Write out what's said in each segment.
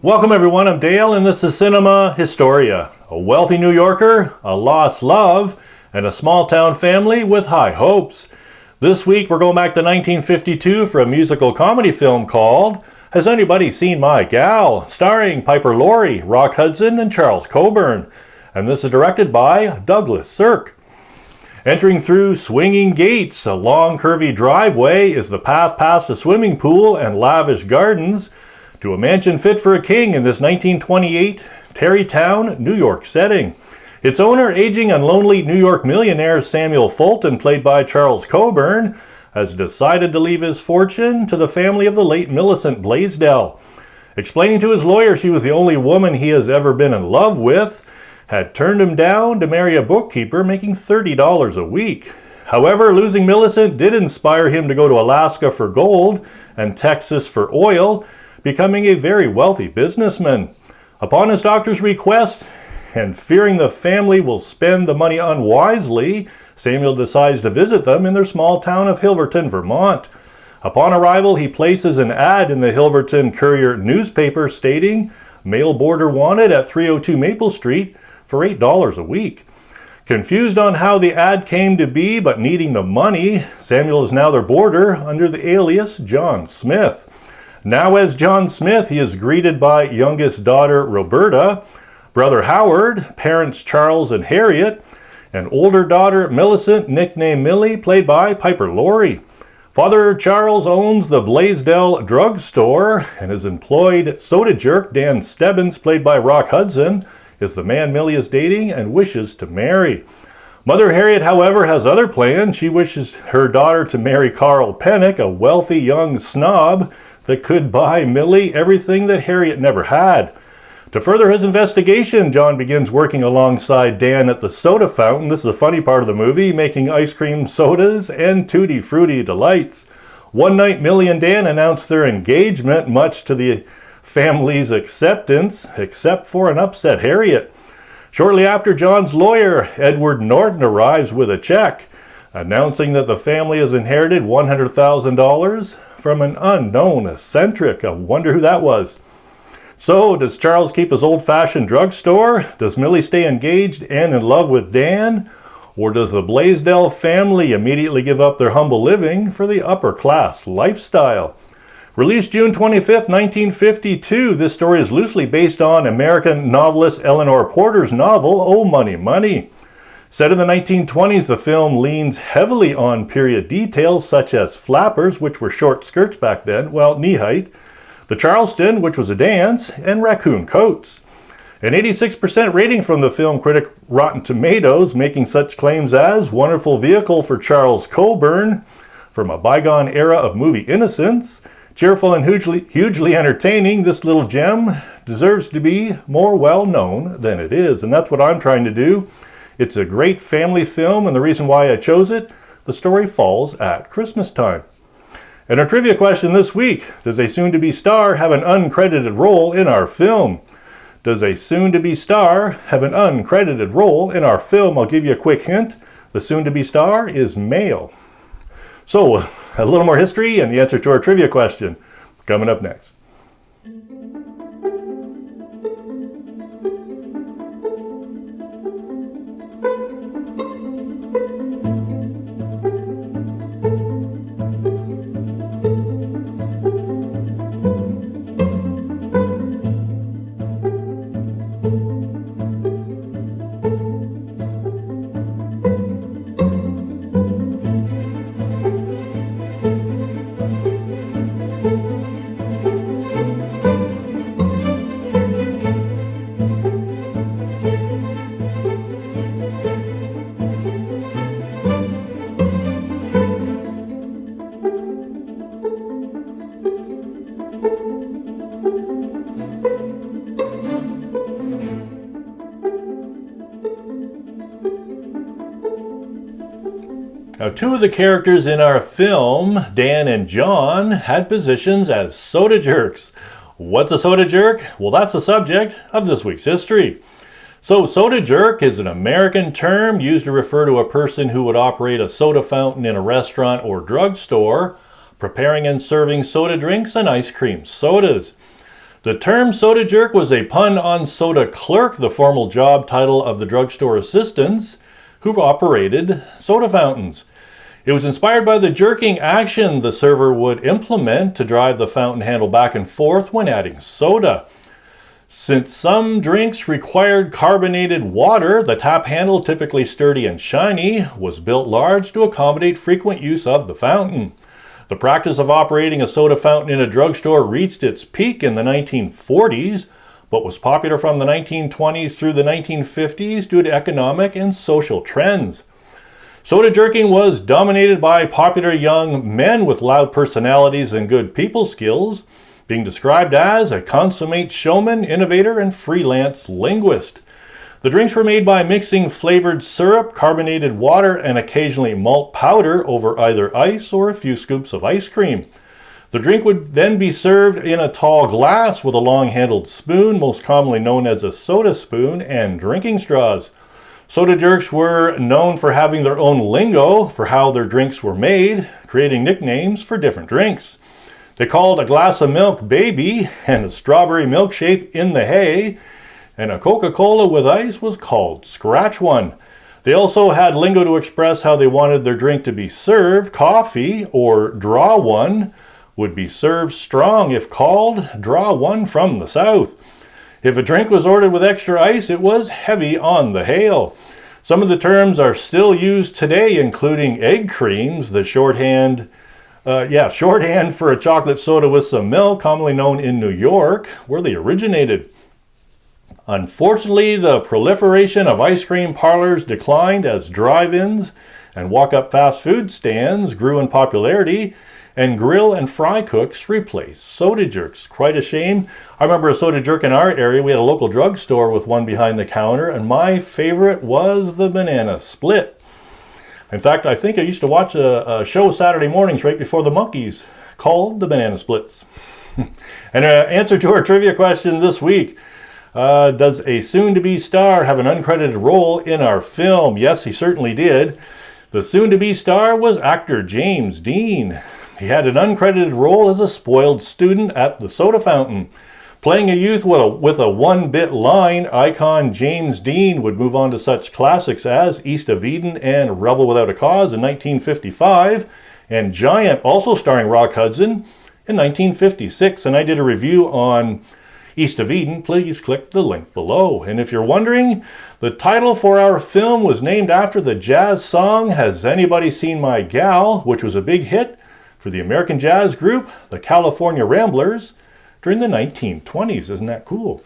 Welcome everyone, I'm Dale and this is Cinema Historia. A wealthy New Yorker, a lost love, and a small town family with high hopes. This week we're going back to 1952 for a musical comedy film called Has Anybody Seen My Gal? Starring Piper Laurie, Rock Hudson, and Charles Coburn. And this is directed by Douglas Sirk. Entering through swinging gates, a long curvy driveway is the path past a swimming pool and lavish gardens to a mansion fit for a king in this 1928 Tarrytown, New York setting. Its owner, aging and lonely New York millionaire Samuel Fulton, played by Charles Coburn, has decided to leave his fortune to the family of the late Millicent Blaisdell. Explaining to his lawyer she was the only woman he has ever been in love with, had turned him down to marry a bookkeeper making $30 a week. However, losing Millicent did inspire him to go to Alaska for gold and Texas for oil, becoming a very wealthy businessman. Upon his doctor's request, and fearing the family will spend the money unwisely, Samuel decides to visit them in their small town of Hilverton, Vermont. Upon arrival, he places an ad in the Hilverton Courier newspaper stating, "Mail boarder wanted at 302 Maple Street for $8 a week." Confused on how the ad came to be, but needing the money, Samuel is now their boarder under the alias John Smith. Now as John Smith, he is greeted by youngest daughter Roberta, brother Howard, parents Charles and Harriet, and older daughter Millicent, nicknamed Millie, played by Piper Laurie. Father Charles owns the Blaisdell drugstore, and his employed soda jerk Dan Stebbins, played by Rock Hudson, is the man Millie is dating and wishes to marry. Mother Harriet, however, has other plans. She wishes her daughter to marry Carl Pennick, a wealthy young snob that could buy Millie everything that Harriet never had. To further his investigation, John begins working alongside Dan at the soda fountain. This is a funny part of the movie, making ice cream sodas and tutti frutti delights. One night, Millie and Dan announce their engagement, much to the family's acceptance, except for an upset Harriet. Shortly after, John's lawyer, Edward Norton, arrives with a check, announcing that the family has inherited $100,000 from an unknown eccentric. I wonder who that was. So, does Charles keep his old-fashioned drugstore? Does Millie stay engaged and in love with Dan? Or does the Blaisdell family immediately give up their humble living for the upper-class lifestyle? Released June 25th, 1952, this story is loosely based on American novelist Eleanor Porter's novel, Oh, Money, Money. Set in the 1920s, the film leans heavily on period details such as flappers, which were short skirts back then, well, knee height, the Charleston, which was a dance, and raccoon coats. An 86% rating from the film critic Rotten Tomatoes, making such claims as wonderful vehicle for Charles Coburn from a bygone era of movie innocence. Cheerful and hugely entertaining, this little gem deserves to be more well known than it is, and that's what I'm trying to do. It's a great family film, and the reason why I chose it, the story falls at Christmas time. And our trivia question this week, does a soon-to-be star have an uncredited role in our film? Does a soon-to-be star have an uncredited role in our film? I'll give you a quick hint. The soon-to-be star is male. So, a little more history and the answer to our trivia question coming up next. Now, two of the characters in our film, Dan and John, had positions as soda jerks. What's a soda jerk? Well, that's the subject of this week's history. So, soda jerk is an American term used to refer to a person who would operate a soda fountain in a restaurant or drugstore, preparing and serving soda drinks and ice cream sodas. The term soda jerk was a pun on soda clerk, the formal job title of the drugstore assistants who operated soda fountains. It was inspired by the jerking action the server would implement to drive the fountain handle back and forth when adding soda. Since some drinks required carbonated water, the tap handle, typically sturdy and shiny, was built large to accommodate frequent use of the fountain. The practice of operating a soda fountain in a drugstore reached its peak in the 1940s, but was popular from the 1920s through the 1950s due to economic and social trends. Soda jerking was dominated by popular young men with loud personalities and good people skills, being described as a consummate showman, innovator, and freelance linguist. The drinks were made by mixing flavored syrup, carbonated water, and occasionally malt powder over either ice or a few scoops of ice cream. The drink would then be served in a tall glass with a long-handled spoon, most commonly known as a soda spoon, and drinking straws. Soda jerks were known for having their own lingo for how their drinks were made, creating nicknames for different drinks. They called a glass of milk baby and a strawberry milkshake in the hay, and a Coca-Cola with ice was called Scratch One. They also had lingo to express how they wanted their drink to be served. Coffee, or Draw One, would be served strong if called Draw One from the South. If a drink was ordered with extra ice, it was heavy on the hail. Some of the terms are still used today, including egg creams, the shorthand for a chocolate soda with some milk, commonly known in New York, where they originated. Unfortunately, the proliferation of ice cream parlors declined as drive-ins and walk-up fast food stands grew in popularity, and grill and fry cooks replaced soda jerks. Quite a shame. I remember a soda jerk in our area. We had a local drugstore with one behind the counter, and my favorite was the banana split. In fact, I think I used to watch a show Saturday mornings right before the Monkees called the Banana Splits. And answer to our trivia question this week. Does a soon-to-be star have an uncredited role in our film? Yes, he certainly did. The soon-to-be star was actor James Dean. He had an uncredited role as a spoiled student at the soda fountain. Playing a youth with a one-bit line, icon James Dean would move on to such classics as East of Eden and Rebel Without a Cause in 1955, and Giant, also starring Rock Hudson, in 1956. And I did a review on East of Eden. Please click the link below. And if you're wondering, the title for our film was named after the jazz song Has Anybody Seen My Gal?, which was a big hit for the American jazz group, the California Ramblers, during the 1920s. Isn't that cool?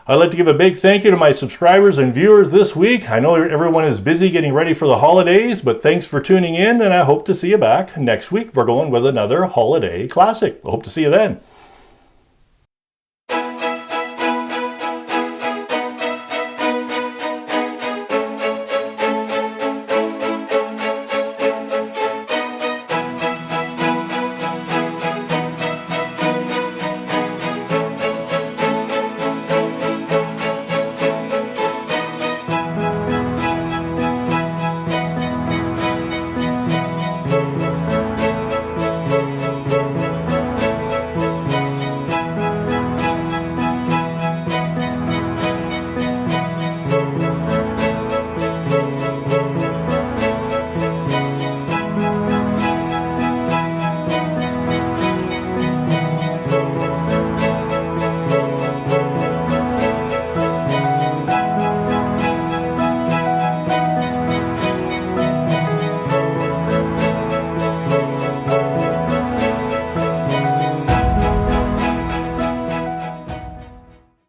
I'd like to give a big thank you to my subscribers and viewers this week. I know everyone is busy getting ready for the holidays, but thanks for tuning in, and I hope to see you back next week. We're going with another holiday classic. I hope to see you then.